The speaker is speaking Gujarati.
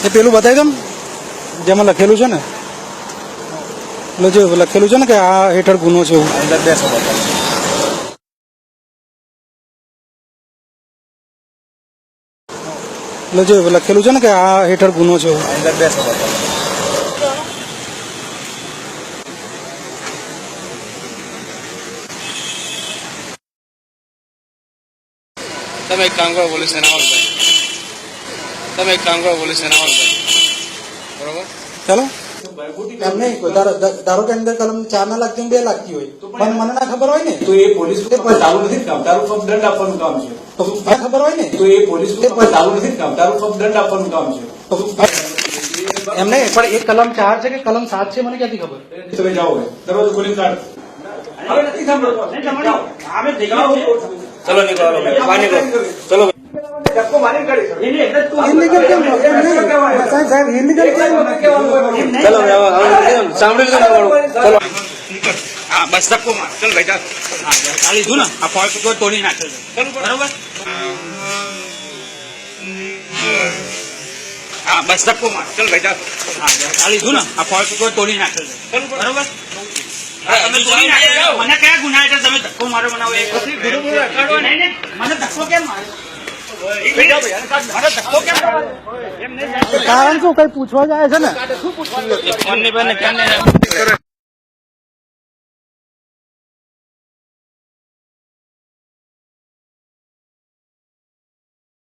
એ પેલું બતાવી દો જેમાં લખેલું છે ને, એટલે જે લખેલું છે ને કે આ હેઠળ ગુનો છે એવું અંદર બેસો એટલે જે લખેલું છે ને કે આ હેઠળ ગુનો છે એવું અંદર બેસો તમે એક કામ કરો પોલીસ ને રાવલભાઈ, તમે એક કામ કરો પોલીસ ને રાવલભાઈ, બરોબર ચાલો એમ નહીં ધારો કે અંદર કલમ 4 ના લાગતી 2 લાગતી હોય પણ મને ના ખબર હોય ને તો એ પોલીસ તારું નથી કામ, તારું ફક્ત દંડ આપવાનું કામ છે. તો ખબર હોય ને તો એ પોલીસ તારું નથી કામ, તારું ફક્ત દંડ આપવાનું કામ છે. એમ નહીં પણ એ કલમ 4 છે કે કલમ 7 છે મને ક્યાંથી ખબર? તમે જાઓ દરવાજો ખોલીને કાઢ. હવે નથી સાંભળતો. ચલો નીકળો બહાર નીકળો, ચલો ધક્કો મારીને કાઢી. સાહેબ ચલો સાંભળી લીધું ચલો હા બસ ધક્કો માર ચલ ભાઈ ચાલ આ લીધું ને આ ફોલ તોડી નાખે બરોબર હા બસ ધક્કો માર ચલ ભાઈ ચાલ આ લીધું ને આ ફોલ તોડી નાખે બરોબર મને કયા ગુના એટલે તમે ધક્કો મારો બનાવો મને ધક્કો કેમ માર્યો કારણ શું કઈ પૂછવા જાય છે ને શું પૂછવાનું